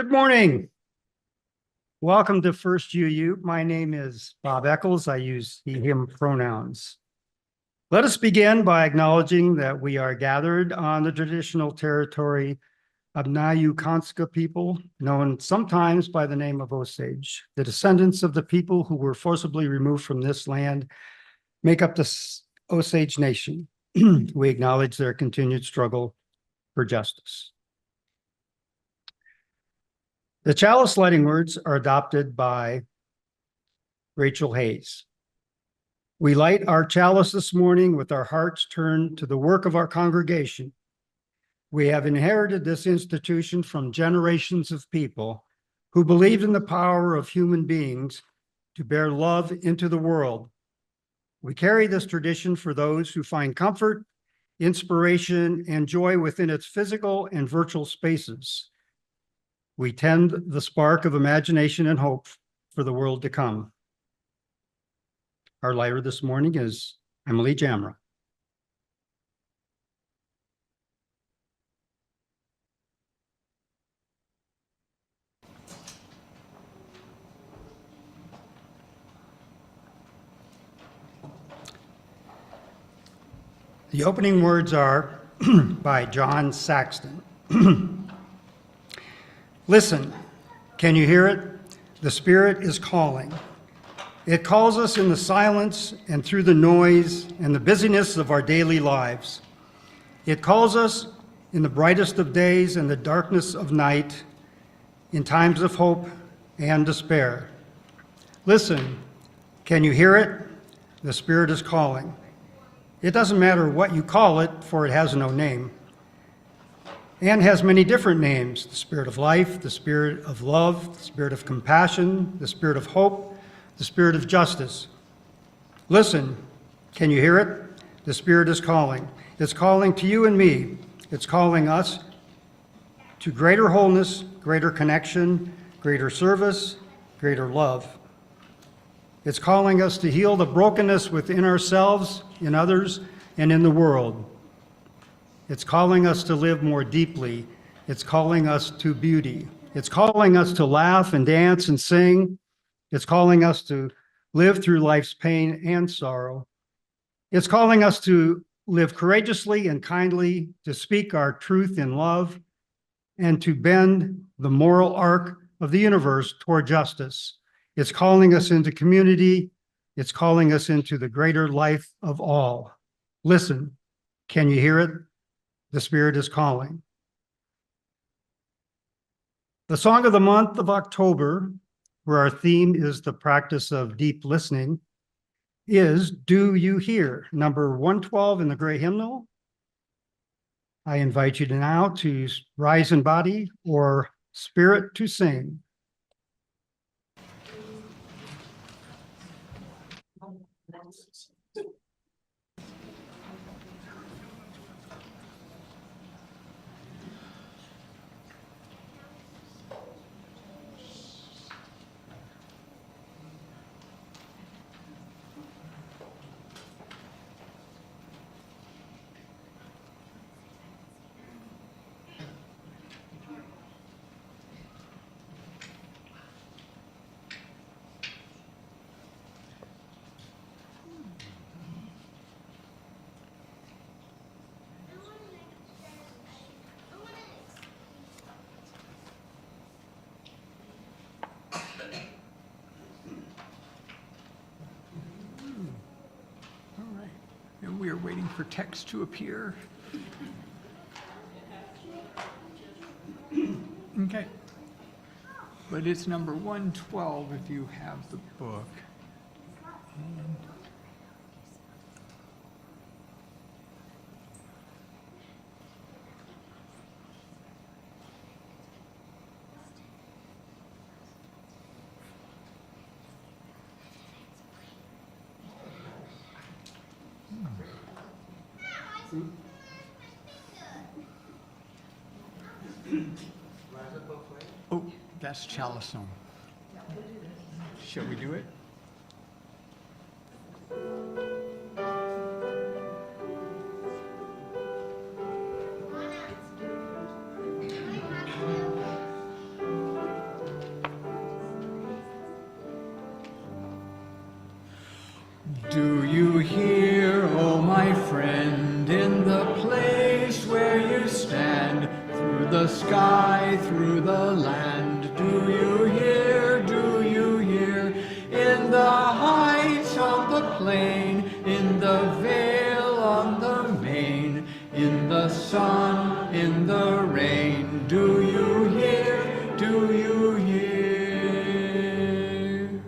Good morning. Welcome to First UU. My name is Bob Eccles. I use he, him pronouns. Let us begin by acknowledging that we are gathered on the traditional territory of Nayukanska people, known sometimes by the name of Osage. The descendants of the people who were forcibly removed from this land make up the Osage Nation. We acknowledge their continued struggle for justice. The chalice lighting words are adopted by Rachel Hayes. We light our chalice this morning with our hearts turned to the work of our congregation. We have inherited this institution from generations of people who believed in the power of human beings to bear love into the world. We carry this tradition for those who find comfort, inspiration, and joy within its physical and virtual spaces. We tend the spark of imagination and hope for the world to come. Our lighter this morning is Emily Jamra. The opening words are by John Saxton. Listen, can you hear it? The Spirit is calling. It calls us in the silence and through the noise and the busyness of our daily lives. It calls us in the brightest of days and the darkness of night, in times of hope and despair. Listen, can you hear it? The Spirit is calling. It doesn't matter what you call it, for it has no name, and has many different names: the Spirit of life, the Spirit of love, the Spirit of compassion, the Spirit of hope, the Spirit of justice. Listen, can you hear it? The Spirit is calling. It's calling to you and me. It's calling us to greater wholeness, greater connection, greater service, greater love. It's calling us to heal the brokenness within ourselves, in others, and in the world. It's calling us to live more deeply. It's calling us to beauty. It's calling us to laugh and dance and sing. It's calling us to live through life's pain and sorrow. It's calling us to live courageously and kindly, to speak our truth in love, and to bend the moral arc of the universe toward justice. It's calling us into community. It's calling us into the greater life of all. Listen, can you hear it? The Spirit is calling. The song of the month of October, where our theme is the practice of deep listening, is Do You Hear? Number 112 in the Gray Hymnal. I invite you now to rise in body or spirit to sing. And we are waiting for text to appear. Okay. But it's number 112 if you have the book. And oh, that's Chalice song. Shall we do it? the sky, through the land. Do you hear? Do you hear? In the heights on the plain, in the vale on the main, in the sun, in the rain. Do you hear? Do you hear?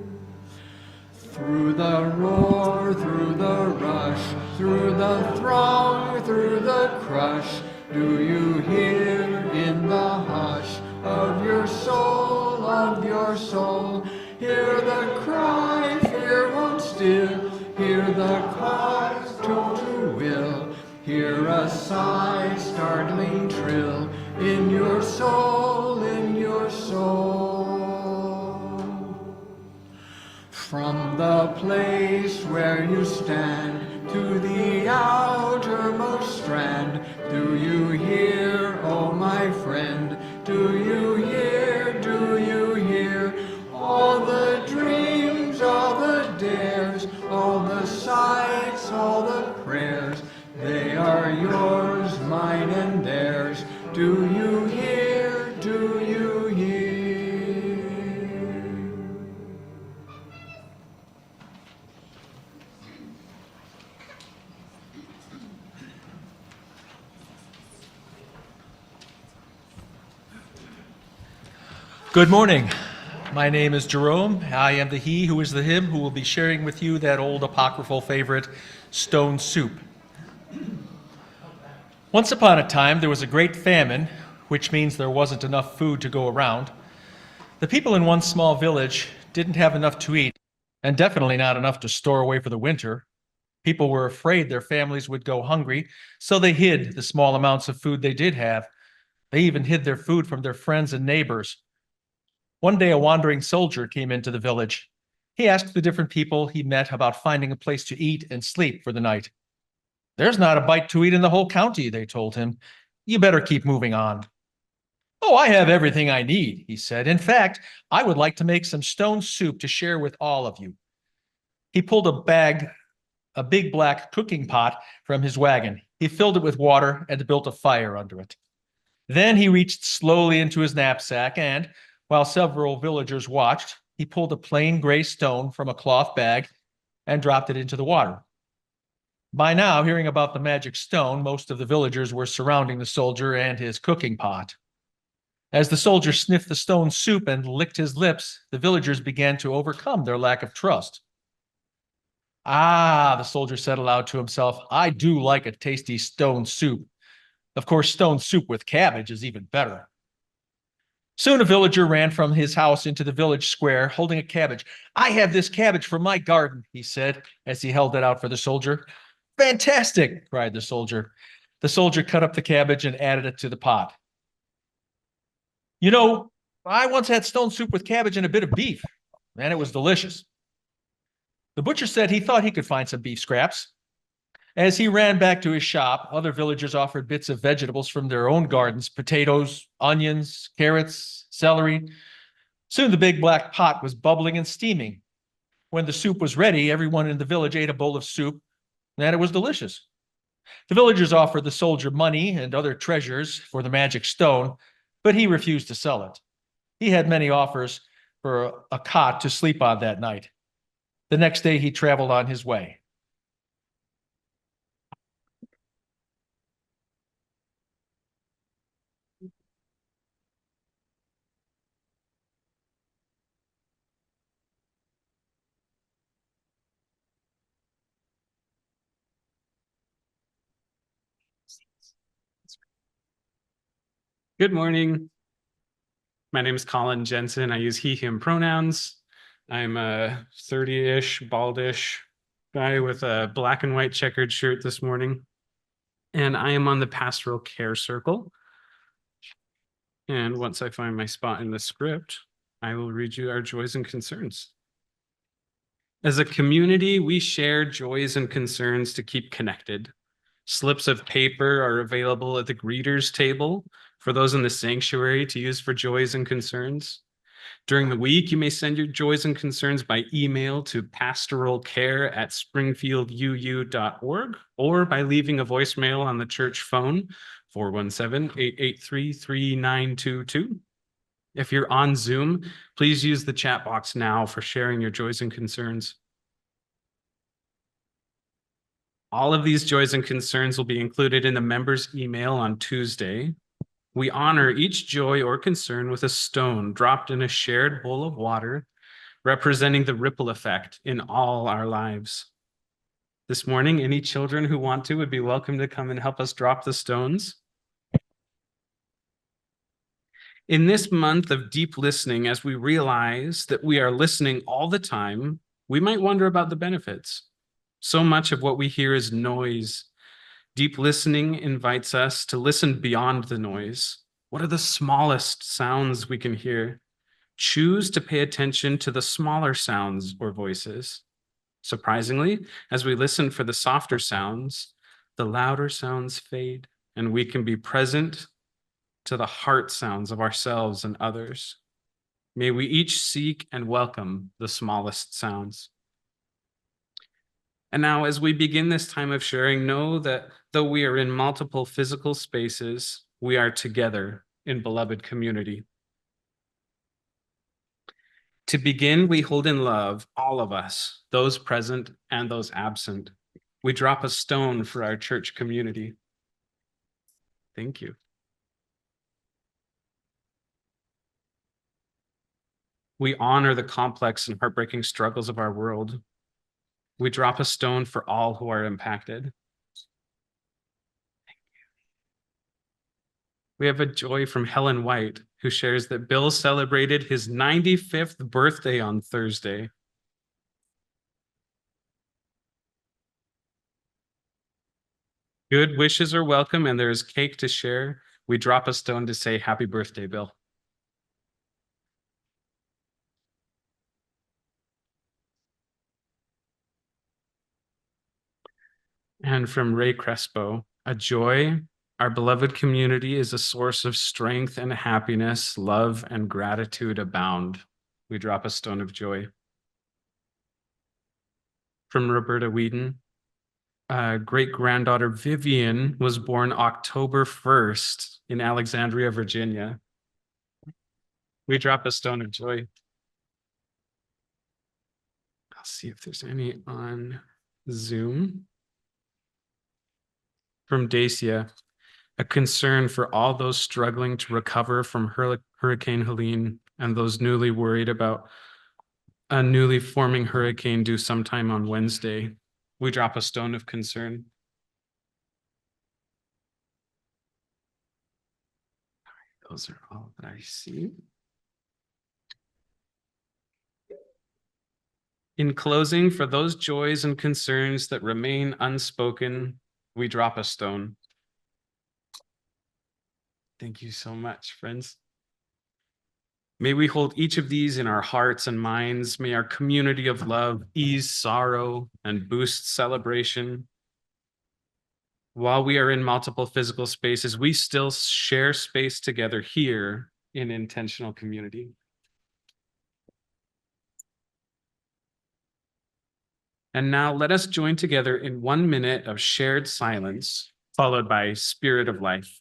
Through the roar, through the rush, through the throng, through the crush, do you hear in the hush of your soul, of your soul? Hear the cry, fear won't still, hear the cause, to will, hear a sigh, startling trill, in your soul, in your soul. From the place where you stand to the outermost strand, do you hear, oh my friend? Do you hear, do you hear? All the dreams, all the dares, all the sights, all the prayers, they are yours, mine and theirs. Do you hear, do you hear? Good morning. My name is Jerome. I am the he who is the him who will be sharing with you that old apocryphal favorite, stone soup. Once upon a time, there was a great famine, which means there wasn't enough food to go around. The people in one small village didn't have enough to eat, and definitely not enough to store away for the winter. People were afraid their families would go hungry, so they hid the small amounts of food they did have. They even hid their food from their friends and neighbors. One day, a wandering soldier came into the village. He asked the different people he met about finding a place to eat and sleep for the night. "There's not a bite to eat in the whole county," they told him. "You better keep moving on." "Oh, I have everything I need," he said. "In fact, I would like to make some stone soup to share with all of you." He pulled a big black cooking pot from his wagon. He filled it with water and built a fire under it. Then he reached slowly into his knapsack and, while several villagers watched, he pulled a plain gray stone from a cloth bag and dropped it into the water. By now, hearing about the magic stone, most of the villagers were surrounding the soldier and his cooking pot. As the soldier sniffed the stone soup and licked his lips, the villagers began to overcome their lack of trust. "Ah," the soldier said aloud to himself, "I do like a tasty stone soup. Of course, stone soup with cabbage is even better." Soon a villager ran from his house into the village square holding a cabbage. "I have this cabbage from my garden," he said as he held it out for the soldier. "Fantastic!" cried the soldier. The soldier cut up the cabbage and added it to the pot. "You know, I once had stone soup with cabbage and a bit of beef, and it was delicious." The butcher said he thought he could find some beef scraps. As he ran back to his shop, other villagers offered bits of vegetables from their own gardens: potatoes, onions, carrots, celery. Soon the big black pot was bubbling and steaming. When the soup was ready, everyone in the village ate a bowl of soup, and it was delicious. The villagers offered the soldier money and other treasures for the magic stone, but he refused to sell it. He had many offers for a cot to sleep on that night. The next day, he traveled on his way. Good morning. My name is Colin Jensen. I use he, him pronouns. I'm a 30-ish, baldish guy with a black and white checkered shirt this morning. And I am on the pastoral care circle. And once I find my spot in the script, I will read you our joys and concerns. As a community, we share joys and concerns to keep connected. Slips of paper are available at the greeters table for those in the sanctuary to use for joys and concerns. During the week, you may send your joys and concerns by email to pastoralcare@springfielduu.org or by leaving a voicemail on the church phone 417-883-3922. If you're on Zoom, please use the chat box now for sharing your joys and concerns. All of these joys and concerns will be included in the members' email on Tuesday. We honor each joy or concern with a stone dropped in a shared bowl of water, representing the ripple effect in all our lives. This morning, any children who want to would be welcome to come and help us drop the stones. In this month of deep listening, as we realize that we are listening all the time, we might wonder about the benefits. So much of what we hear is noise. Deep listening invites us to listen beyond the noise. What are the smallest sounds we can hear? Choose to pay attention to the smaller sounds or voices. Surprisingly, as we listen for the softer sounds, the louder sounds fade, and we can be present to the heart sounds of ourselves and others. May we each seek and welcome the smallest sounds. And now, as we begin this time of sharing, know that though we are in multiple physical spaces, we are together in beloved community. To begin, we hold in love all of us, those present and those absent. We drop a stone for our church community. Thank you. We honor the complex and heartbreaking struggles of our world. We drop a stone for all who are impacted. We have a joy from Helen White, who shares that Bill celebrated his 95th birthday on Thursday. Good wishes are welcome, and there is cake to share. We drop a stone to say happy birthday, Bill. And from Ray Crespo, a joy. Our beloved community is a source of strength and happiness, love and gratitude abound. We drop a stone of joy. From Roberta Whedon, great-granddaughter Vivian was born October 1st in Alexandria, Virginia. We drop a stone of joy. I'll see if there's any on Zoom. From Dacia, a concern for all those struggling to recover from Hurricane Helene and those newly worried about a newly forming hurricane due sometime on Wednesday. We drop a stone of concern. Those are all that I see. In closing, for those joys and concerns that remain unspoken, we drop a stone. Thank you so much, friends. May we hold each of these in our hearts and minds. May our community of love ease sorrow and boost celebration. While we are in multiple physical spaces, we still share space together here in intentional community. And now let us join together in 1 minute of shared silence, followed by Spirit of Life.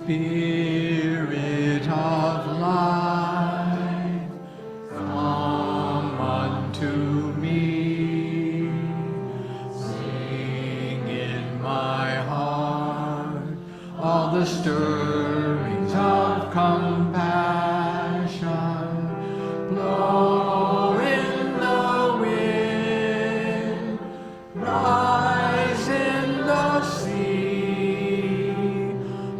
Spirit of life, come unto me. Sing in my heart all the stirrings of compassion. Blow in the wind, rise in the sea,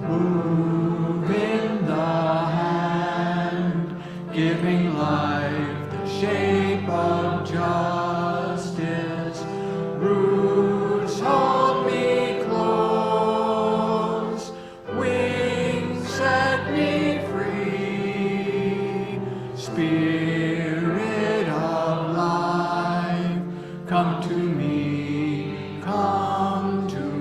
move in the hand, giving life the shape of justice. Roots hold me close, wings set me free. Spirit of life, come to me, come to me.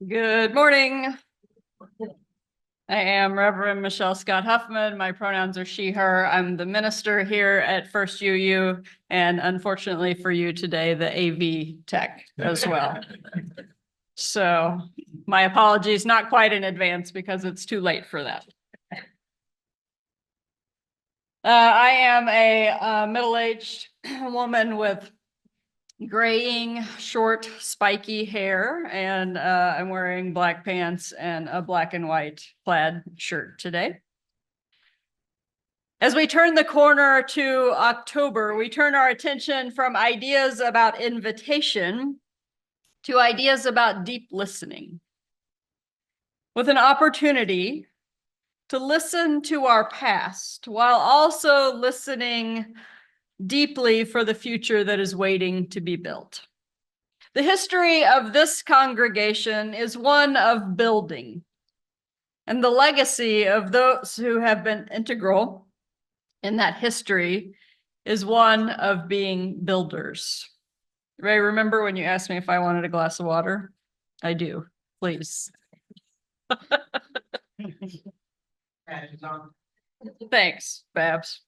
Good morning. I am Reverend Michelle Scott Huffman. My pronouns are she, her. I'm the minister here at First UU, and unfortunately for you today, the AV tech as well. So my apologies, not quite in advance because it's too late for that. I am a middle-aged woman with graying, short, spiky hair, and I'm wearing black pants and a black and white plaid shirt today. As we turn the corner to October, we turn our attention from ideas about invitation to ideas about deep listening, with an opportunity to listen to our past while also listening deeply for the future that is waiting to be built. The history of this congregation is one of building, and the legacy of those who have been integral in that history is one of being builders. Ray, remember when you asked me if I wanted a glass of water? I do, please. Thanks, Babs.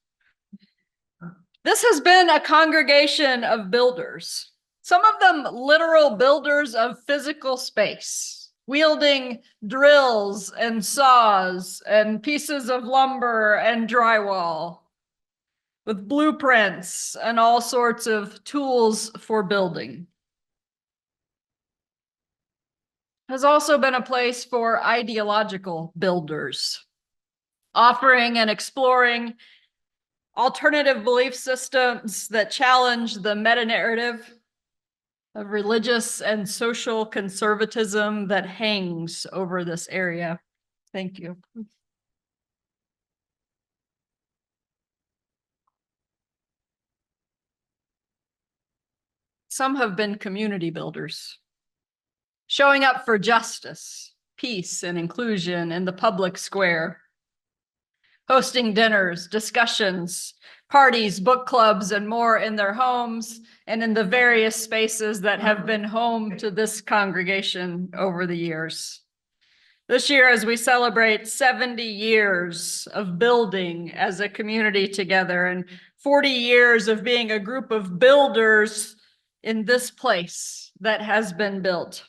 This has been a congregation of builders, some of them literal builders of physical space, wielding drills and saws and pieces of lumber and drywall, with blueprints and all sorts of tools for building. It has also been a place for ideological builders, offering and exploring alternative belief systems that challenge the meta-narrative of religious and social conservatism that hangs over this area. Thank you. Some have been community builders, showing up for justice, peace, and inclusion in the public square, hosting dinners, discussions, parties, book clubs, and more in their homes and in the various spaces that have been home to this congregation over the years. This year, as we celebrate 70 years of building as a community together and 40 years of being a group of builders in this place that has been built,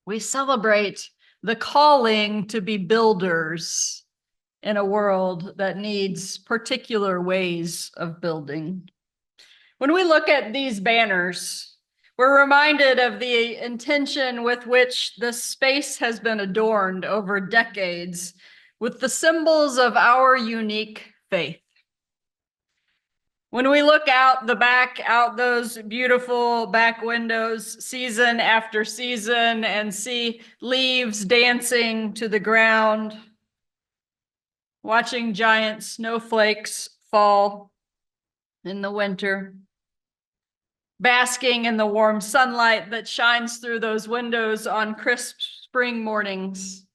we celebrate the calling to be builders in a world that needs particular ways of building. When we look at these banners, we're reminded of the intention with which this space has been adorned over decades with the symbols of our unique faith. When we look out the back, out those beautiful back windows, season after season, and see leaves dancing to the ground, watching giant snowflakes fall in the winter, basking in the warm sunlight that shines through those windows on crisp spring mornings,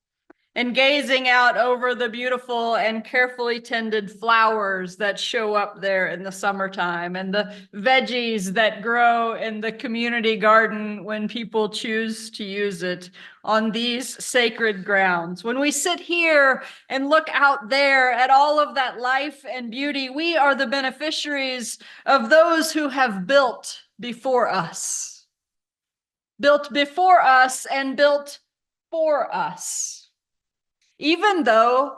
and gazing out over the beautiful and carefully tended flowers that show up there in the summertime and the veggies that grow in the community garden when people choose to use it on these sacred grounds. When we sit here and look out there at all of that life and beauty, we are the beneficiaries of those who have built before us. Built before us and built for us. Even though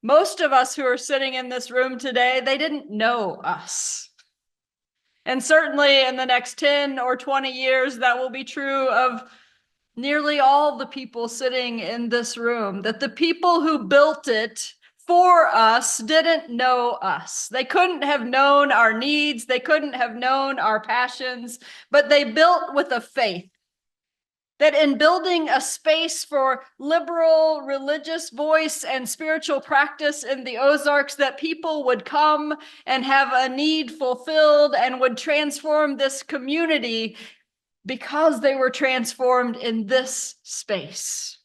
most of us who are sitting in this room today, they didn't know us. And certainly in the next 10 or 20 years, that will be true of nearly all the people sitting in this room, that the people who built it for us didn't know us. They couldn't have known our needs. They couldn't have known our passions, but they built with a faith that in building a space for liberal religious voice and spiritual practice in the Ozarks, that people would come and have a need fulfilled and would transform this community because they were transformed in this space.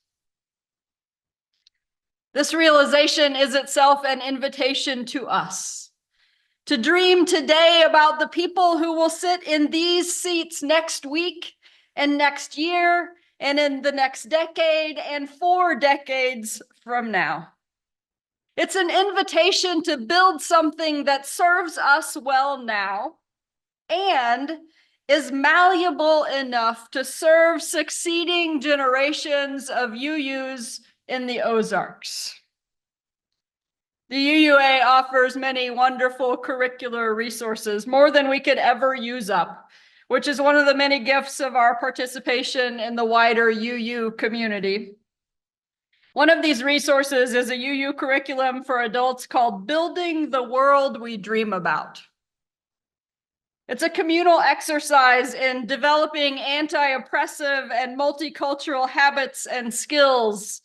This realization is itself an invitation to us to dream today about the people who will sit in these seats next week and next year, and in the next decade, and 4 decades from now. It's an invitation to build something that serves us well now and is malleable enough to serve succeeding generations of UUs in the Ozarks. The UUA offers many wonderful curricular resources, more than we could ever use up, which is one of the many gifts of our participation in the wider UU community. One of these resources is a UU curriculum for adults called Building the World We Dream About. It's a communal exercise in developing anti-oppressive and multicultural habits and skills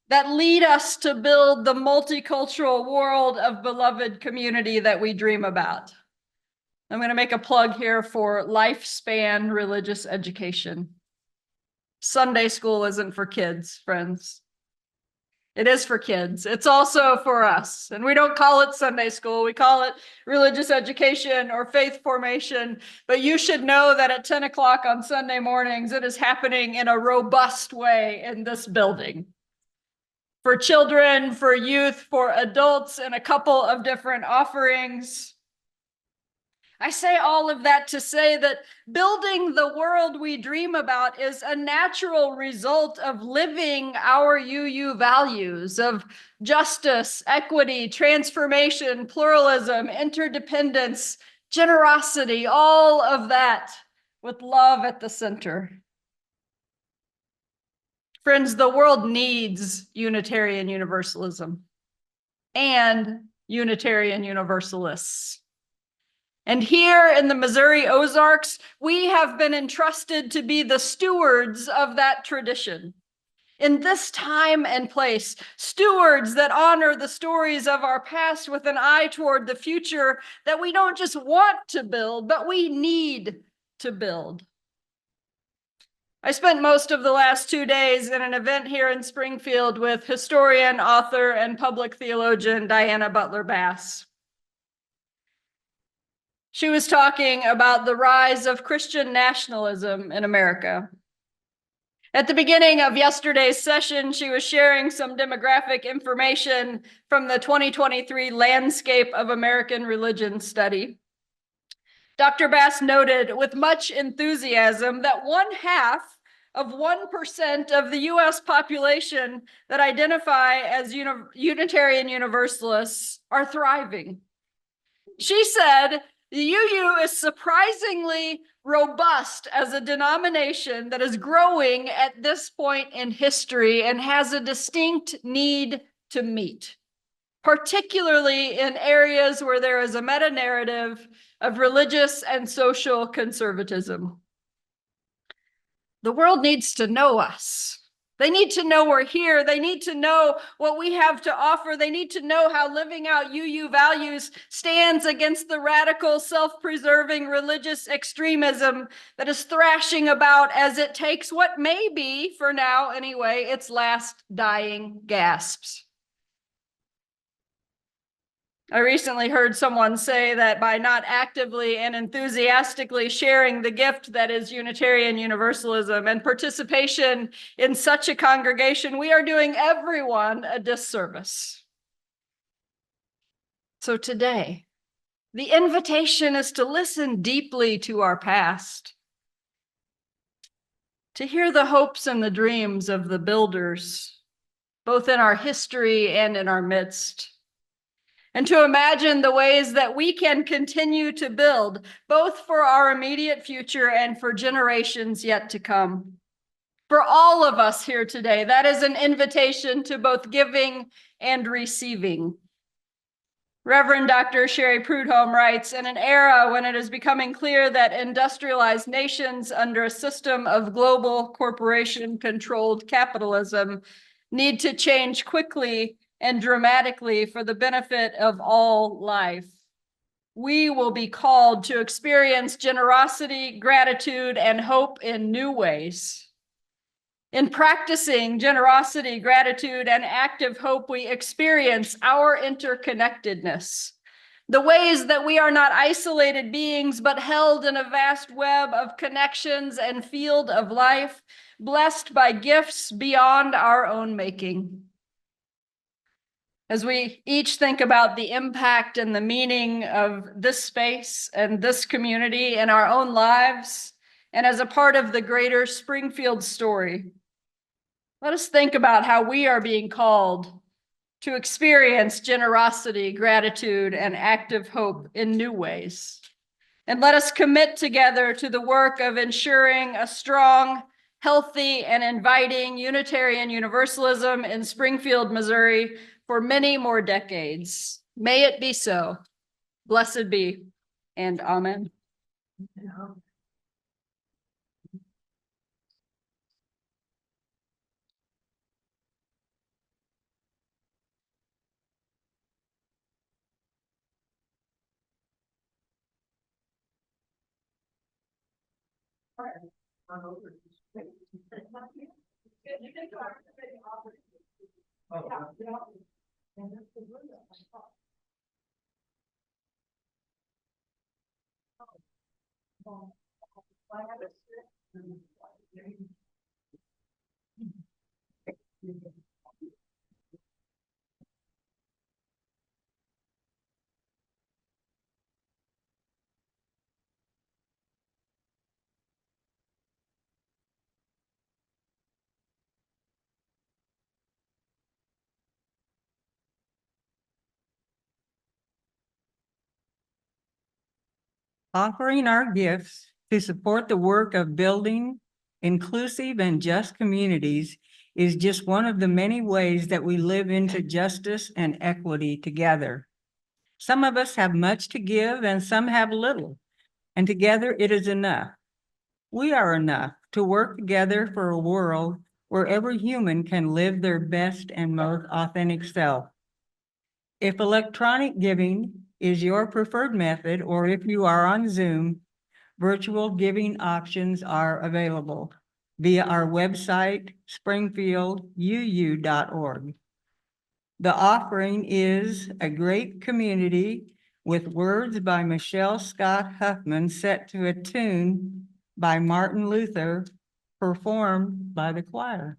that lead us to build the multicultural world of beloved community that we dream about. I'm going to make a plug here for Lifespan Religious Education. Sunday school isn't for kids, friends. It is for kids. It's also for us. And we don't call it Sunday school. We call it religious education or faith formation. But you should know that at 10 o'clock on Sunday mornings, it is happening in a robust way in this building. For children, for youth, for adults, and a couple of different offerings. I say all of that to say that building the world we dream about is a natural result of living our UU values of justice, equity, transformation, pluralism, interdependence, generosity, all of that with love at the center. Friends, the world needs Unitarian Universalism and Unitarian Universalists. And here in the Missouri Ozarks, we have been entrusted to be the stewards of that tradition. In this time and place, stewards that honor the stories of our past with an eye toward the future that we don't just want to build, but we need to build. I spent most of the last 2 days in an event here in Springfield with historian, author, and public theologian Diana Butler Bass. She was talking about the rise of Christian nationalism in America. At the beginning of yesterday's session, she was sharing some demographic information from the 2023 Landscape of American Religion study. Dr. Bass noted with much enthusiasm that 1/2 of 1% of the US population that identify as Unitarian Universalists are thriving. She said, the UU is surprisingly robust as a denomination that is growing at this point in history and has a distinct need to meet, particularly in areas where there is a meta-narrative of religious and social conservatism. The world needs to know us. They need to know we're here. They need to know what we have to offer. They need to know how living out UU values stands against the radical, self-preserving religious extremism that is thrashing about as it takes what may be, for now anyway, its last dying gasps. I recently heard someone say that by not actively and enthusiastically sharing the gift that is Unitarian Universalism and participation in such a congregation, we are doing everyone a disservice. So today, the invitation is to listen deeply to our past, to hear the hopes and the dreams of the builders, both in our history and in our midst, and to imagine the ways that we can continue to build, both for our immediate future and for generations yet to come. For all of us here today, that is an invitation to both giving and receiving. Reverend Dr. Sherry Prudhomme writes, in an era when it is becoming clear that industrialized nations under a system of global corporation-controlled capitalism need to change quickly and dramatically for the benefit of all life, we will be called to experience generosity, gratitude, and hope in new ways. In practicing generosity, gratitude, and active hope, we experience our interconnectedness, the ways that we are not isolated beings, but held in a vast web of connections and field of life, blessed by gifts beyond our own making. As we each think about the impact and the meaning of this space and this community in our own lives, and as a part of the greater Springfield story, let us think about how we are being called to experience generosity, gratitude, and active hope in new ways. And let us commit together to the work of ensuring a strong, healthy, and inviting Unitarian Universalism in Springfield, Missouri, for many more decades. May it be so. Blessed be, and amen. Offering our gifts to support the work of building inclusive and just communities is just one of the many ways that we live into justice and equity together. Some of us have much to give and some have little, and together it is enough. We are enough to work together for a world where every human can live their best and most authentic self. If electronic giving is your preferred method, or if you are on Zoom, virtual giving options are available via our website, springfielduu.org. The offering is A Great Community with words by Michelle Scott Huffman set to a tune by Martin Luther, performed by the choir.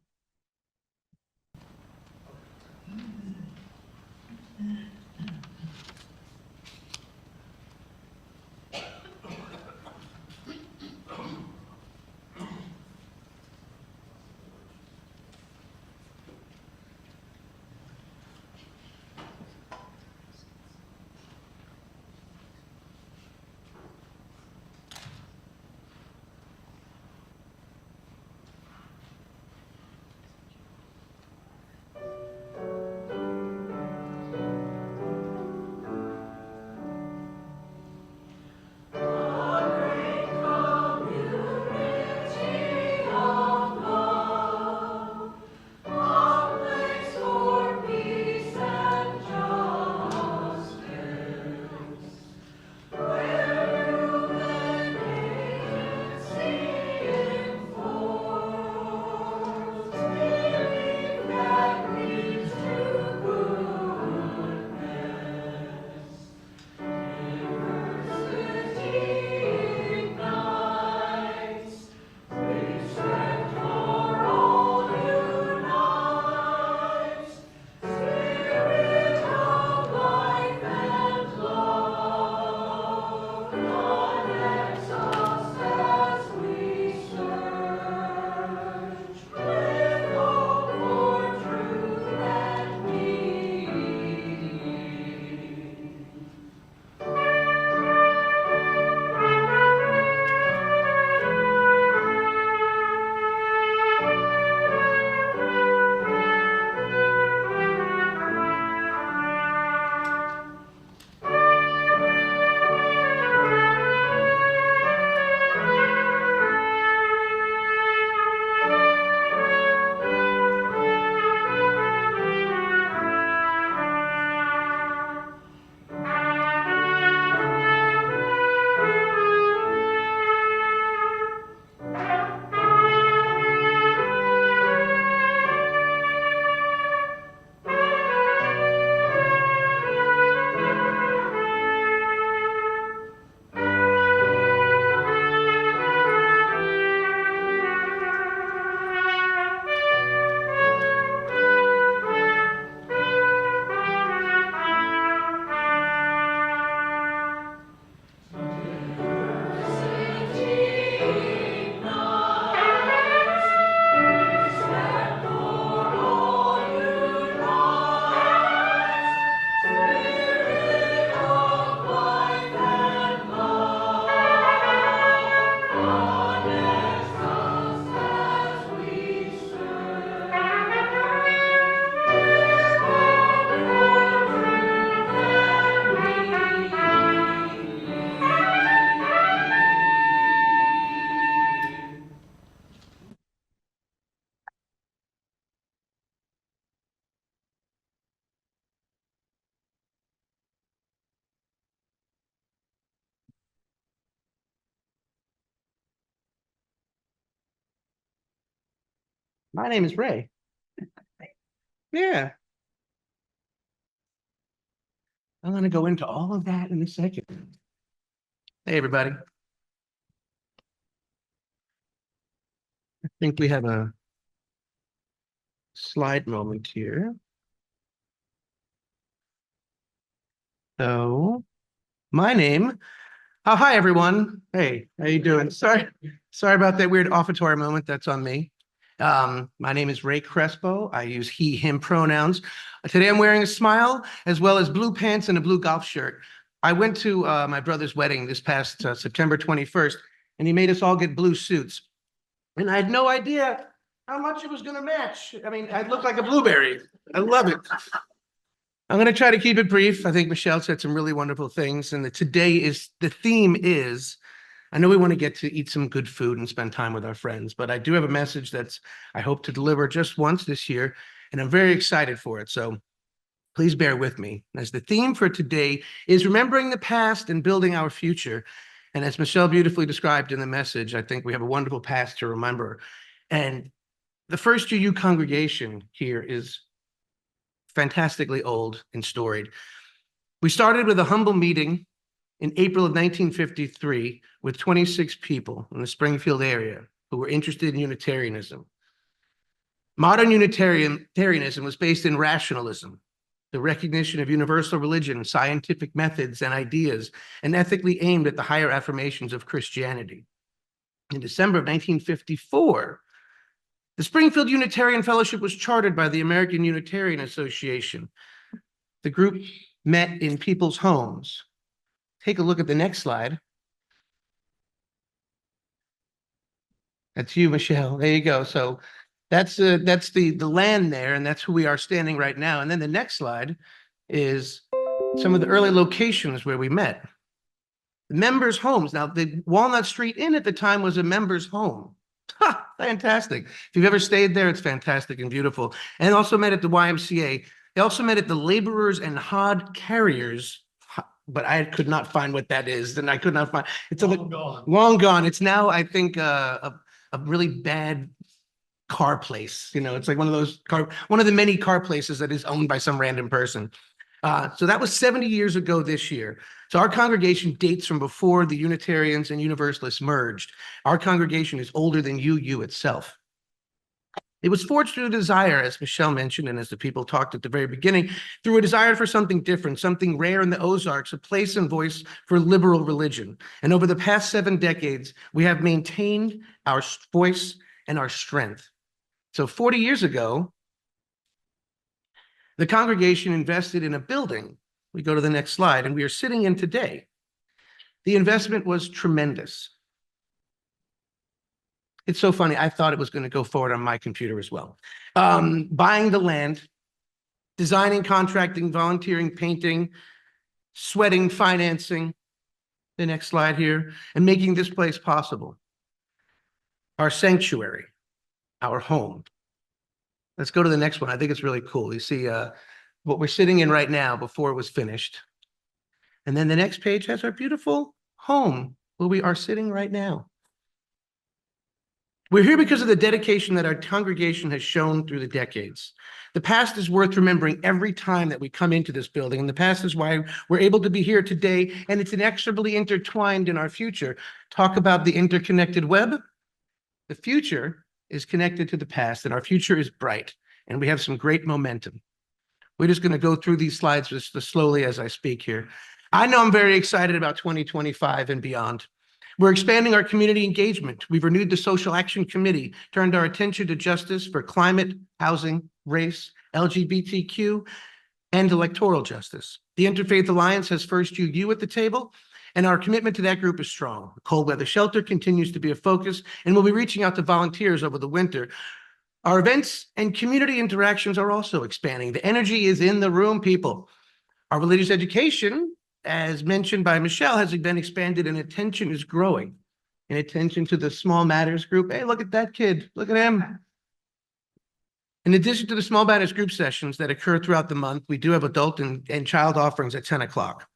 My name is Ray. Yeah. I'm going to go into all of that in a second. Hey, everybody. I think we have a slide moment here. So, my name. Oh, hi, everyone. Hey, how you doing? Sorry about that weird offertory moment. That's on me. My name is Ray Crespo. I use he, him pronouns. Today I'm wearing a smile as well as blue pants and a blue golf shirt. I went to my brother's wedding this past September 21st, and he made us all get blue suits. And I had no idea how much it was going to match. I mean, I look like a blueberry. I love it. I'm going to try to keep it brief. I think Michelle said some really wonderful things, and the theme is, I know we want to get to eat some good food and spend time with our friends, but I do have a message that's I hope to deliver just once this year, and I'm very excited for it. So please bear with me. As the theme for today is remembering the past and building our future. And as Michelle beautifully described in the message, I think we have a wonderful past to remember. And the First UU congregation here is fantastically old and storied. We started with a humble meeting in April of 1953 with 26 people in the Springfield area who were interested in Unitarianism. Modern Unitarianism was based in rationalism, the recognition of universal religion, scientific methods and ideas, and ethically aimed at the higher affirmations of Christianity. In December of 1954, the Springfield Unitarian Fellowship was chartered by the American Unitarian Association. The group met in people's homes. Take a look at the next slide. That's you, Michelle. There you go. So that's the land there, and that's who we are standing right now. And then the next slide is some of the early locations where we met. Members' homes. Now, the Walnut Street Inn at the time was a member's home. Ha, fantastic. If you've ever stayed there, it's fantastic and beautiful. And also met at the YMCA. They also met at the Laborers and Hod Carriers, but I could not find what that is. And I could not find, it's long gone. Long gone. It's now, I think, a really bad car place. You know, it's like one of the many car places that is owned by some random person. So that was 70 years ago this year. So our congregation dates from before the Unitarians and Universalists merged. Our congregation is older than UU itself. It was forged through a desire, as Michelle mentioned, and as the people talked at the very beginning, through a desire for something different, something rare in the Ozarks, a place and voice for liberal religion. And over the past 7 decades, we have maintained our voice and our strength. So 40 years ago, the congregation invested in a building. We go to the next slide, and we are sitting in today. The investment was tremendous. It's so funny. I thought it was going to go forward on my computer as well. Buying the land, designing, contracting, volunteering, painting, sweating, financing, the next slide here, and making this place possible. Our sanctuary, our home. Let's go to the next one. I think it's really cool. You see what we're sitting in right now before it was finished. And then the next page has our beautiful home where we are sitting right now. We're here because of the dedication that our congregation has shown through the decades. The past is worth remembering every time that we come into this building, and the past is why we're able to be here today, and it's inexorably intertwined in our future. Talk about the interconnected web. The future is connected to the past, and our future is bright, and we have some great momentum. We're just going to go through these slides just slowly as I speak here. I know I'm very excited about 2025 and beyond. We're expanding our community engagement. We've renewed the Social Action Committee, turned our attention to justice for climate, housing, race, LGBTQ, and electoral justice. The Interfaith Alliance has First UU at the table, and our commitment to that group is strong. The cold weather shelter continues to be a focus, and we'll be reaching out to volunteers over the winter. Our events and community interactions are also expanding. The energy is in the room, people. Our religious education, as mentioned by Michelle, has been expanded and attention is growing. In attention to the Small Matters group. Hey, look at that kid. Look at him. In addition to the Small Matters group sessions that occur throughout the month, we do have adult and child offerings at 10 o'clock.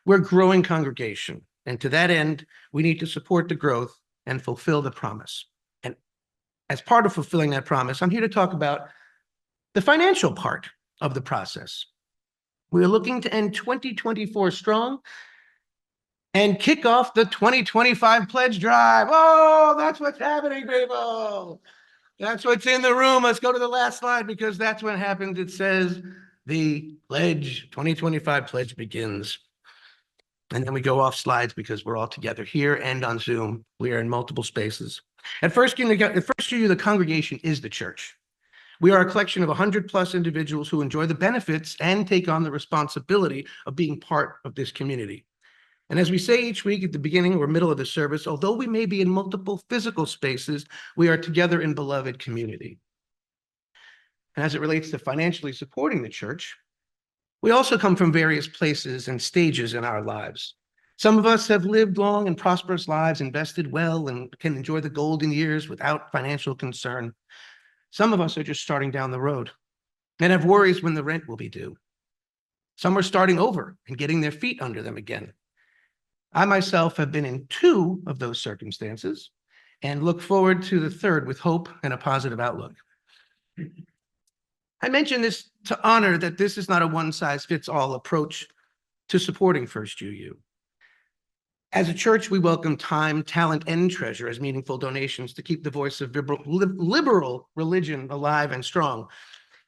We're a growing congregation, and to that end, we need to support the growth and fulfill the promise. And as part of fulfilling that promise, I'm here to talk about the financial part of the process. We are looking to end 2024 strong and kick off the 2025 pledge drive. Oh, that's what's happening, people. That's what's in the room. Let's go to the last slide because that's what happens. It says the pledge, 2025 pledge begins. And then we go off slides because we're all together here and on Zoom. We are in multiple spaces. At First UU, the congregation is the church. We are a collection of 100+ individuals who enjoy the benefits and take on the responsibility of being part of this community. And as we say each week at the beginning or middle of the service, although we may be in multiple physical spaces, we are together in beloved community. And as it relates to financially supporting the church, we also come from various places and stages in our lives. Some of us have lived long and prosperous lives, invested well, and can enjoy the golden years without financial concern. Some of us are just starting down the road and have worries when the rent will be due. Some are starting over and getting their feet under them again. I myself have been in 2 of those circumstances and look forward to the 3rd with hope and a positive outlook. I mention this to honor that this is not a one-size-fits-all approach to supporting First UU. As a church, we welcome time, talent, and treasure as meaningful donations to keep the voice of liberal religion alive and strong.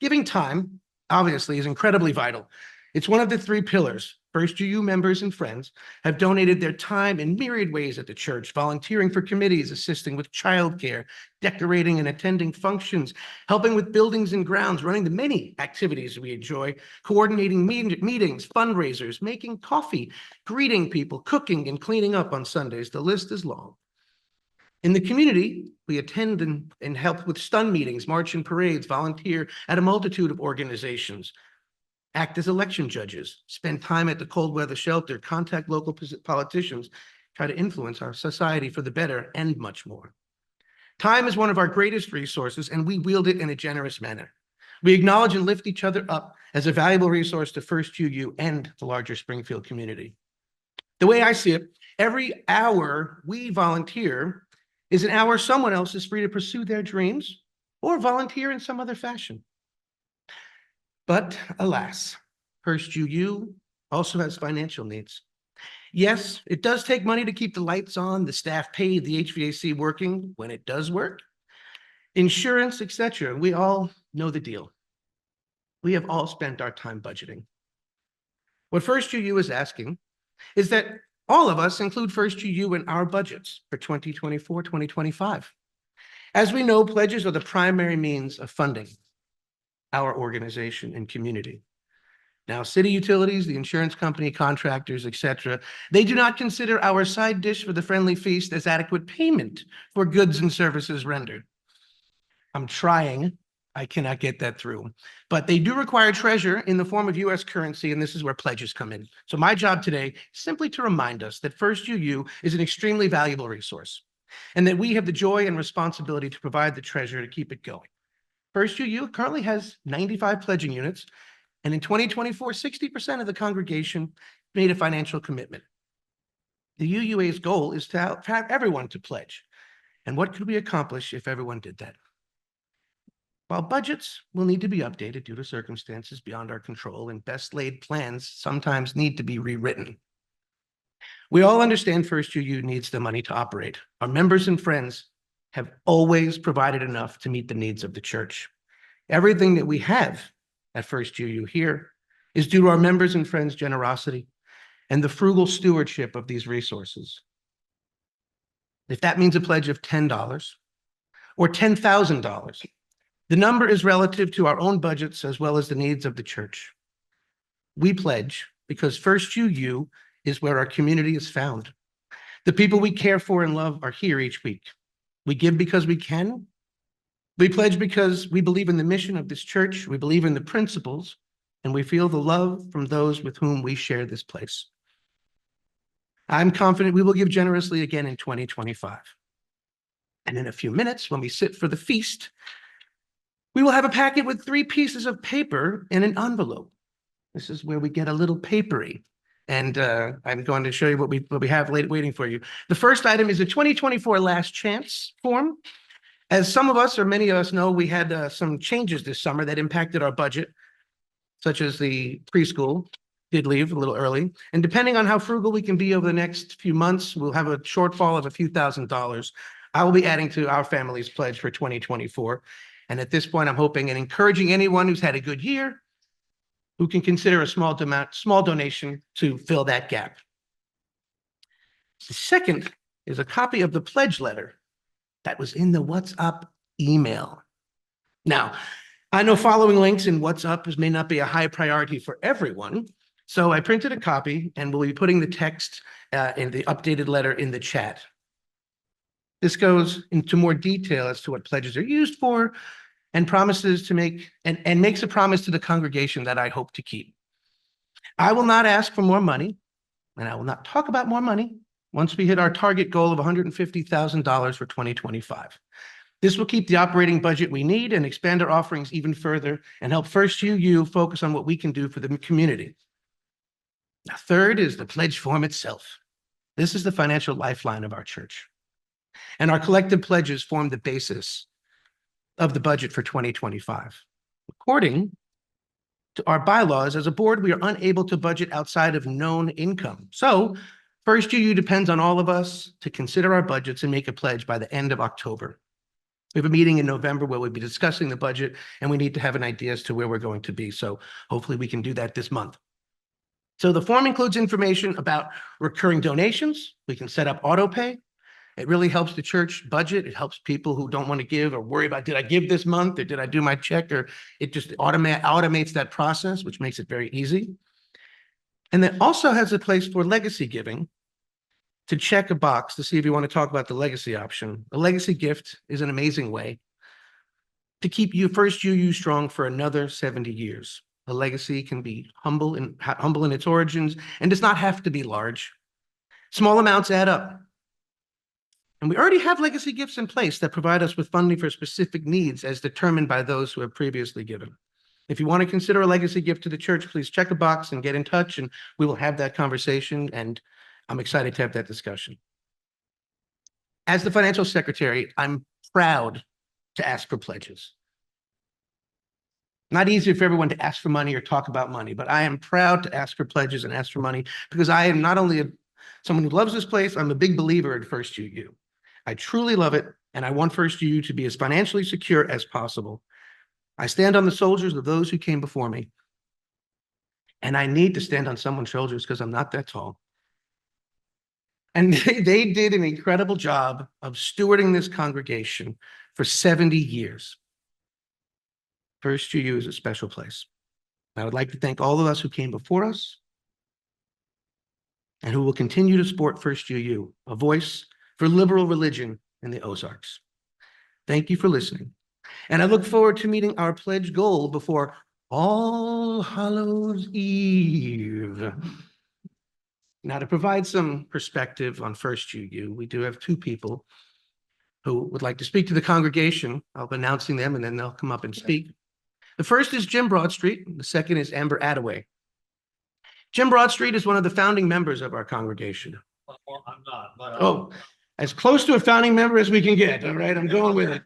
Giving time, obviously, is incredibly vital. It's one of the 3 pillars. First UU members and friends have donated their time in myriad ways at the church, volunteering for committees, assisting with childcare, decorating and attending functions, helping with buildings and grounds, running the many activities we enjoy, coordinating meetings, fundraisers, making coffee, greeting people, cooking and cleaning up on Sundays. The list is long. In the community, we attend and help with stun meetings, march and parades, volunteer at a multitude of organizations, act as election judges, spend time at the cold weather shelter, contact local politicians, try to influence our society for the better, and much more. Time is one of our greatest resources, and we wield it in a generous manner. We acknowledge and lift each other up as a valuable resource to First UU and the larger Springfield community. The way I see it, every hour we volunteer is an hour someone else is free to pursue their dreams or volunteer in some other fashion. But alas, First UU also has financial needs. Yes, it does take money to keep the lights on, the staff paid, the HVAC working when it does work, insurance, etc. We all know the deal. We have all spent our time budgeting. What First UU is asking is that all of us include First UU in our budgets for 2024, 2025. As we know, pledges are the primary means of funding our organization and community. Now, city utilities, the insurance company, contractors, etc., they do not consider our side dish for the friendly feast as adequate payment for goods and services rendered. I'm trying, I cannot get that through, but they do require treasure in the form of US currency, and this is where pledges come in. So my job today is simply to remind us that First UU is an extremely valuable resource, and that we have the joy and responsibility to provide the treasure to keep it going. First UU currently has 95 pledging units, and in 2024, 60% of the congregation made a financial commitment. The UUA's goal is to have everyone to pledge. And what could we accomplish if everyone did that? While budgets will need to be updated due to circumstances beyond our control, and best laid plans sometimes need to be rewritten, we all understand First UU needs the money to operate. Our members and friends have always provided enough to meet the needs of the church. Everything that we have at First UU here is due to our members and friends' generosity and the frugal stewardship of these resources. If that means a pledge of $10 or $10,000, the number is relative to our own budgets as well as the needs of the church. We pledge because First UU is where our community is found. The people we care for and love are here each week. We give because we can. We pledge because we believe in the mission of this church, we believe in the principles, and we feel the love from those with whom we share this place. I'm confident we will give generously again in 2025. And in a few minutes, when we sit for the feast, we will have a packet with 3 pieces of paper in an envelope. This is where we get a little papery. And I'm going to show you what we have waiting for you. The first item is a 2024 Last Chance form. As some of us or many of us know, we had some changes this summer that impacted our budget, such as the preschool did leave a little early. And depending on how frugal we can be over the next few months, we'll have a shortfall of a few $1,000s. I will be adding to our family's pledge for 2024. And at this point, I'm hoping and encouraging anyone who's had a good year who can consider a small donation to fill that gap. The second is a copy of the pledge letter that was in the WhatsApp email. Now, I know following links in WhatsApp may not be a high priority for everyone, so I printed a copy and we'll be putting the text in the updated letter in the chat. This goes into more detail as to what pledges are used for and promises to make and makes a promise to the congregation that I hope to keep. I will not ask for more money, and I will not talk about more money once we hit our target goal of $150,000 for 2025. This will keep the operating budget we need and expand our offerings even further and help First UU focus on what we can do for the community. Now, third is the pledge form itself. This is the financial lifeline of our church. And our collective pledges form the basis of the budget for 2025. According to our bylaws, as a board, we are unable to budget outside of known income. So First UU depends on all of us to consider our budgets and make a pledge by the end of October. We have a meeting in November where we'll be discussing the budget, and we need to have an idea as to where we're going to be. So hopefully we can do that this month. So the form includes information about recurring donations. We can set up auto pay. It really helps the church budget. It helps people who don't want to give or worry about, did I give this month or did I do my check? Or it just automates that process, which makes it very easy. And it also has a place for legacy giving to check a box to see if you want to talk about the legacy option. A legacy gift is an amazing way to keep you First UU strong for another 70 years. A legacy can be humble in its origins and does not have to be large. Small amounts add up. And we already have legacy gifts in place that provide us with funding for specific needs as determined by those who have previously given. If you want to consider a legacy gift to the church, please check a box and get in touch, and we will have that conversation, and I'm excited to have that discussion. As the financial secretary, I'm proud to ask for pledges. Not easy for everyone to ask for money or talk about money, but I am proud to ask for pledges and ask for money because I am not only someone who loves this place, I'm a big believer in First UU. I truly love it, and I want First UU to be as financially secure as possible. I stand on the shoulders of those who came before me, and I need to stand on someone's shoulders because I'm not that tall. And they did an incredible job of stewarding this congregation for 70 years. First UU is a special place. I would like to thank all of us who came before us and who will continue to support First UU, a voice for liberal religion in the Ozarks. Thank you for listening. And I look forward to meeting our pledge goal before All Hallows Eve. Now, to provide some perspective on First UU, we do have two people who would like to speak to the congregation. I'll be announcing them and then they'll come up and speak. The first is Jim Broadstreet. The second is Amber Attaway. Jim Broadstreet is one of the founding members of our congregation. Well, I'm not, but Oh, as close to a founding member as we can get. All right, I'm going with it.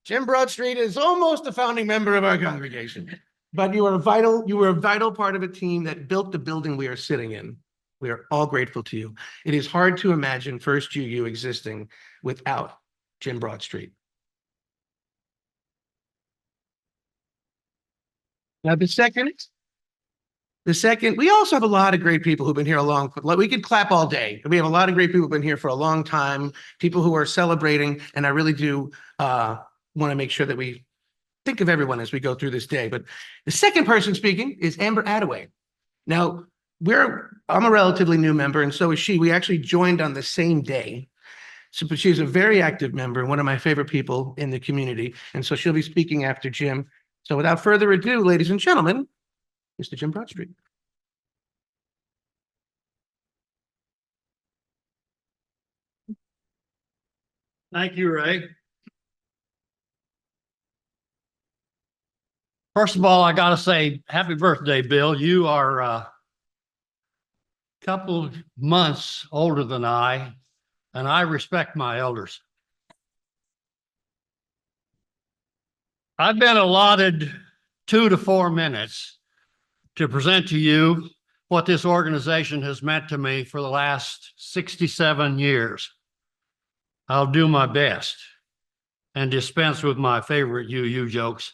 Jim Broadstreet is almost a founding member of our congregation, but you were a vital part of a team that built the building we are sitting in. We are all grateful to you. It is hard to imagine First UU existing without Jim Broadstreet. Now, the second, we also have a lot of great people who've been here we could clap all day. We have a lot of great people who've been here for a long time, people who are celebrating, and I really do want to make sure that we think of everyone as we go through this day. But the second person speaking is Amber Attaway. Now, I'm a relatively new member, and so is she. We actually joined on the same day. So, but she's a very active member, one of my favorite people in the community, and so she'll be speaking after Jim. So without further ado, ladies and gentlemen, Mr. Jim Broadstreet. thank you, Ray. First of all, I gotta say, happy birthday, Bill. You are a couple months older than I, and I respect my elders. I've been allotted 2 to 4 minutes to present to you what this organization has meant to me for the last 67 years. I'll do my best and dispense with my favorite UU jokes.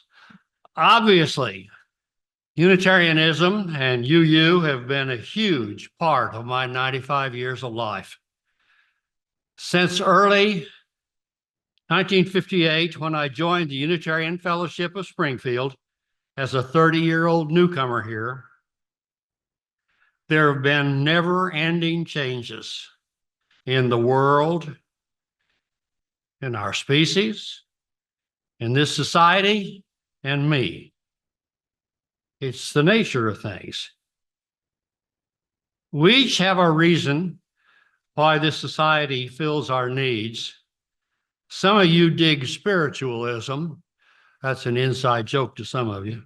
Obviously, Unitarianism and UU have been a huge part of my 95 years of life. Since early 1958, when I joined the Unitarian Fellowship of Springfield as a 30-year-old newcomer here, there have been never-ending changes in the world, in our species, in this society, and me. It's the nature of things. We each have our reason why this society fills our needs. Some of you dig spiritualism. That's an inside joke to some of you.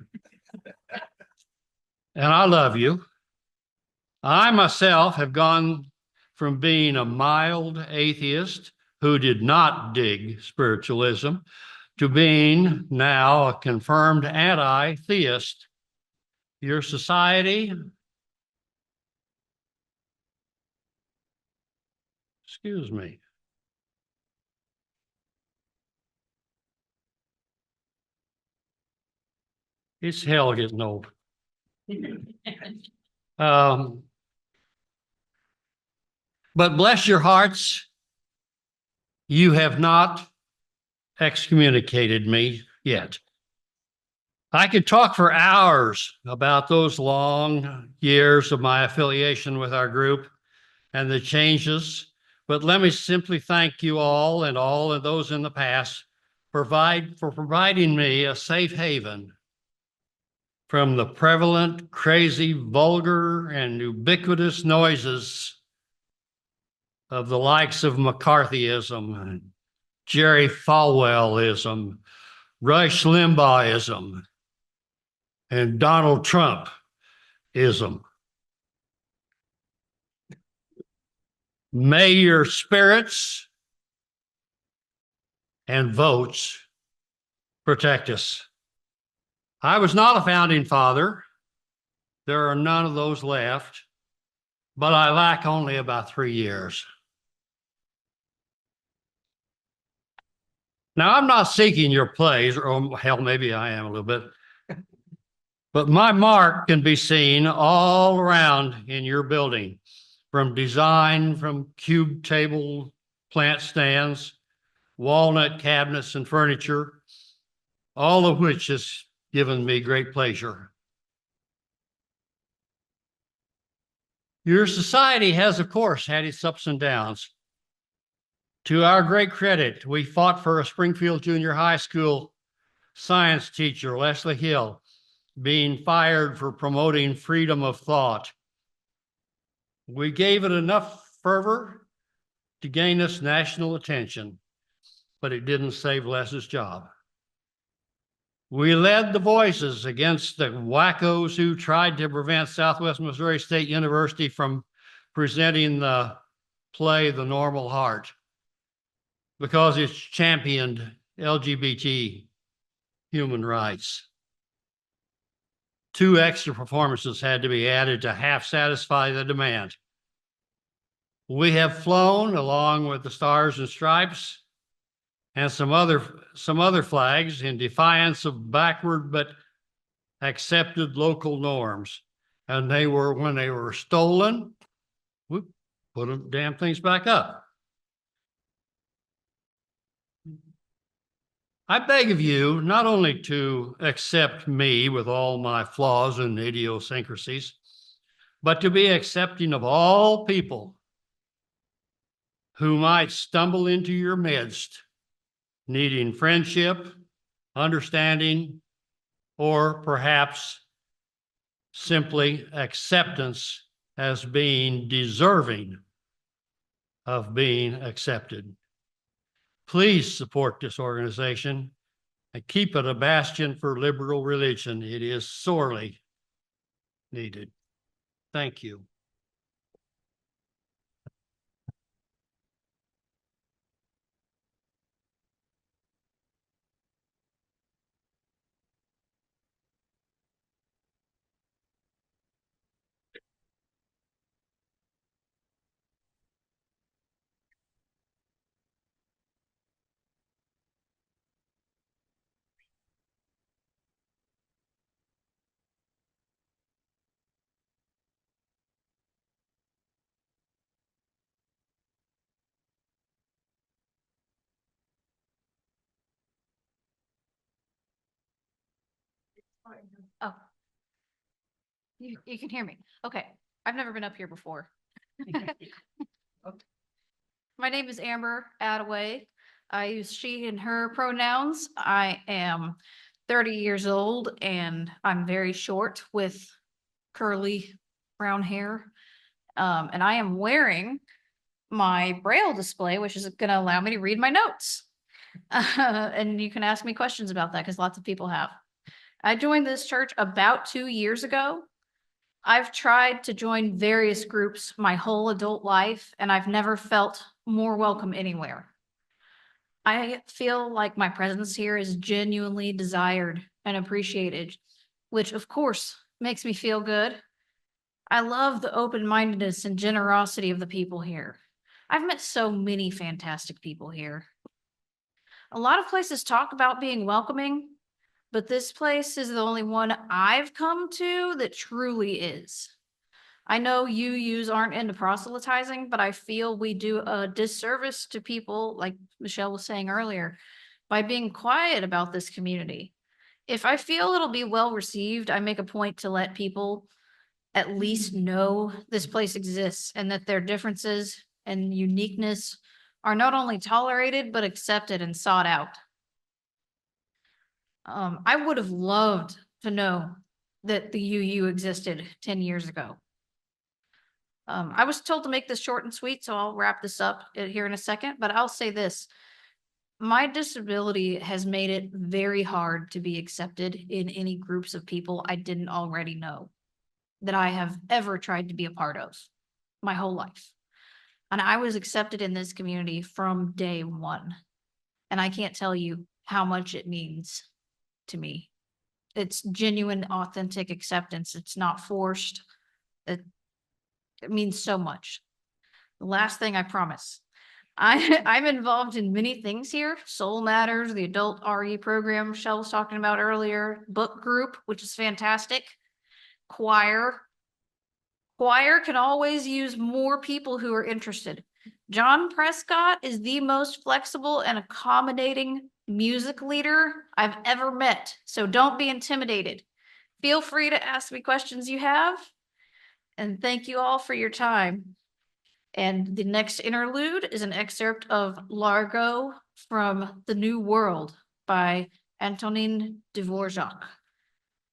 And I love you. I myself have gone from being a mild atheist who did not dig spiritualism to being now a confirmed anti-theist. Your society, excuse me. It's hell getting old. But bless your hearts, you have not excommunicated me yet. I could talk for hours about those long years of my affiliation with our group and the changes, but let me simply thank you all of those in the past for providing me a safe haven from the prevalent, crazy, vulgar, and ubiquitous noises of the likes of McCarthyism, Jerry Falwellism, Rush Limbaughism, and Donald Trumpism. May your spirits and votes protect us. I was not a founding father. There are none of those left, but I lack only about 3 years. Now, I'm not seeking your praise, or hell, maybe I am a little bit, but my mark can be seen all around in your building, from design, from cube table plant stands, walnut cabinets and furniture, all of which has given me great pleasure. Your society has, of course, had its ups and downs. To our great credit, we fought for a Springfield Junior High School science teacher, Leslie Hill, being fired for promoting freedom of thought. We gave it enough fervor to gain us national attention, but it didn't save Les's job. We led the voices against the wackos who tried to prevent Southwest Missouri State University from presenting the play The Normal Heart, because it's championed LGBT human rights. 2 extra performances had to be added to half satisfy the demand. We have flown along with the Stars and Stripes and some other flags in defiance of backward but accepted local norms. And when they were stolen, we put them damn things back up. I beg of you not only to accept me with all my flaws and idiosyncrasies, but to be accepting of all people who might stumble into your midst, needing friendship, understanding, or perhaps simply acceptance as being deserving of being accepted. Please support this organization and keep it a bastion for liberal religion. It is sorely needed. Thank you. Oh. You can hear me. Okay. I've never been up here before. My name is Amber Attaway. I use she and her pronouns. I am 30 years old and I'm very short with curly brown hair. And I am wearing my Braille display, which is going to allow me to read my notes. And you can ask me questions about that because lots of people have. I joined this church about 2 years ago. I've tried to join various groups my whole adult life, and I've never felt more welcome anywhere. I feel like my presence here is genuinely desired and appreciated, which of course makes me feel good. I love the open-mindedness and generosity of the people here. I've met so many fantastic people here. A lot of places talk about being welcoming, but this place is the only one I've come to that truly is. I know UUs aren't into proselytizing, but I feel we do a disservice to people, like Michelle was saying earlier, by being quiet about this community. If I feel it'll be well received, I make a point to let people at least know this place exists and that their differences and uniqueness are not only tolerated, but accepted and sought out. I would have loved to know that the UU existed 10 years ago. I was told to make this short and sweet, so I'll wrap this up here in a second, but I'll say this. My disability has made it very hard to be accepted in any groups of people I didn't already know that I have ever tried to be a part of my whole life. And I was accepted in this community from day one. And I can't tell you how much it means to me. It's genuine, authentic acceptance. It's not forced. It means so much. The last thing I promise. I'm involved in many things here. Soul Matters, the adult RE program Michelle was talking about earlier, book group, which is fantastic. Choir. Choir can always use more people who are interested. John Prescott is the most flexible and accommodating music leader I've ever met. So don't be intimidated. Feel free to ask me questions you have. And thank you all for your time. And the next interlude is an excerpt of Largo from The New World by Antonin Dvorak.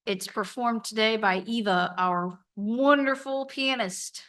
It's performed today by Eva, our wonderful pianist.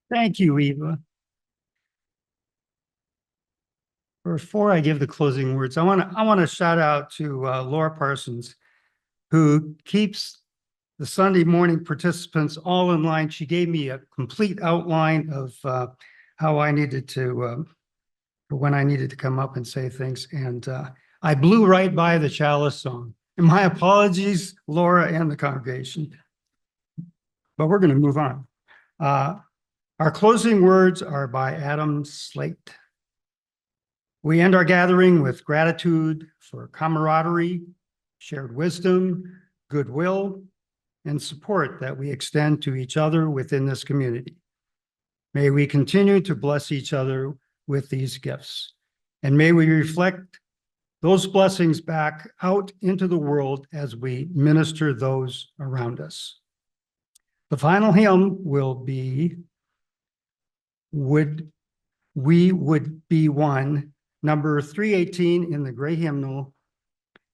Thank you, Eva. Before I give the closing words, I want to shout out to Laura Parsons, who keeps the Sunday morning participants all in line. She gave me a complete outline of how I needed to, when I needed to come up and say things. And I blew right by the Chalice song. And my apologies, Laura and the congregation. But we're going to move on. Our closing words are by Adam Slate. We end our gathering with gratitude for camaraderie, shared wisdom, goodwill, and support that we extend to each other within this community. May we continue to bless each other with these gifts, and may we reflect those blessings back out into the world as we minister those around us. The final hymn will be Would We Would Be One, number 318 in the gray hymnal.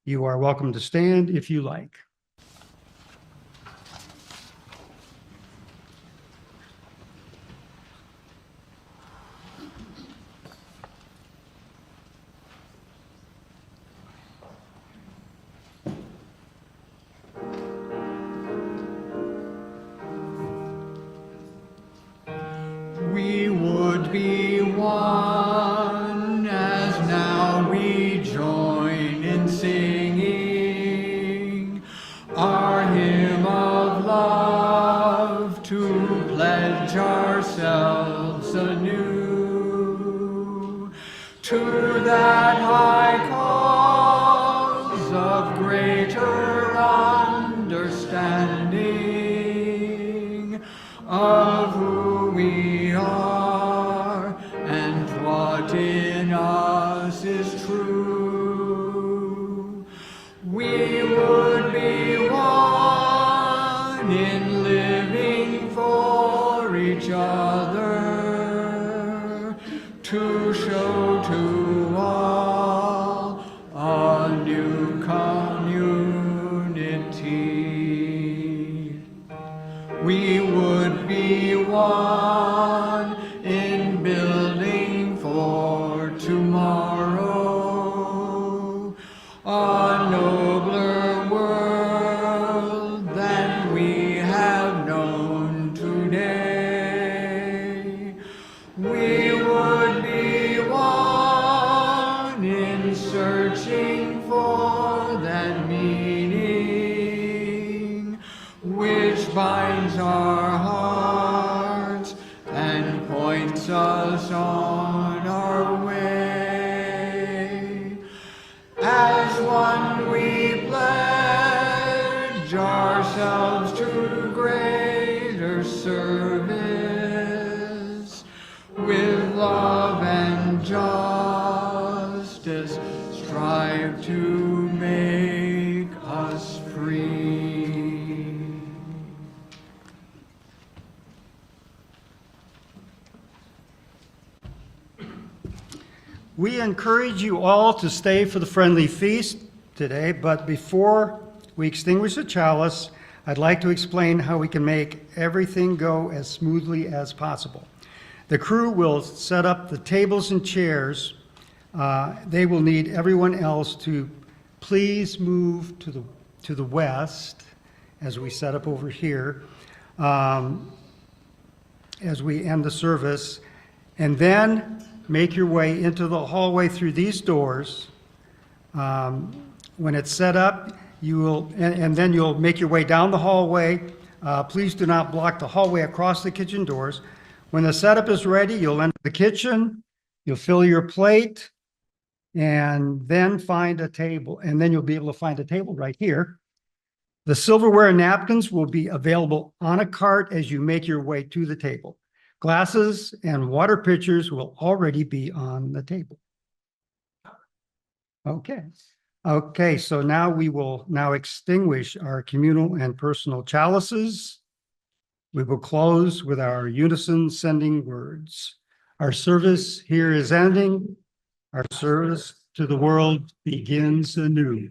You are welcome to stand if you like. We would be one as now we join in singing our hymn of love to pledge ourselves anew to that high cause of greater understanding of who we are and what in us is true. We would be one in living for each other to show to all a new community. We would be one in building for tomorrow, a nobler world than we have known today. We would be one in searching for that meaning which binds our hearts and points us on our way. As one we pledge ourselves to greater service with love and justice, strive to make us free. We encourage you all to stay for the friendly feast today, but before we extinguish the chalice, I'd like to explain how we can make everything go as smoothly as possible. The crew will set up the tables and chairs. They will need everyone else to please move to the west as we set up over here, as we end the service, and then make your way into the hallway through these doors. When it's set up, you will, and then you'll make your way down the hallway. Please do not block the hallway across the kitchen doors. When the setup is ready, you'll enter the kitchen, you'll fill your plate, and then find a table, and then you'll be able to find a table right here. The silverware and napkins will be available on a cart as you make your way to the table. Glasses and water pitchers will already be on the table. Okay, so now we will extinguish our communal and personal chalices. We will close with our unison sending words. Our service here is ending. Our service to the world begins anew.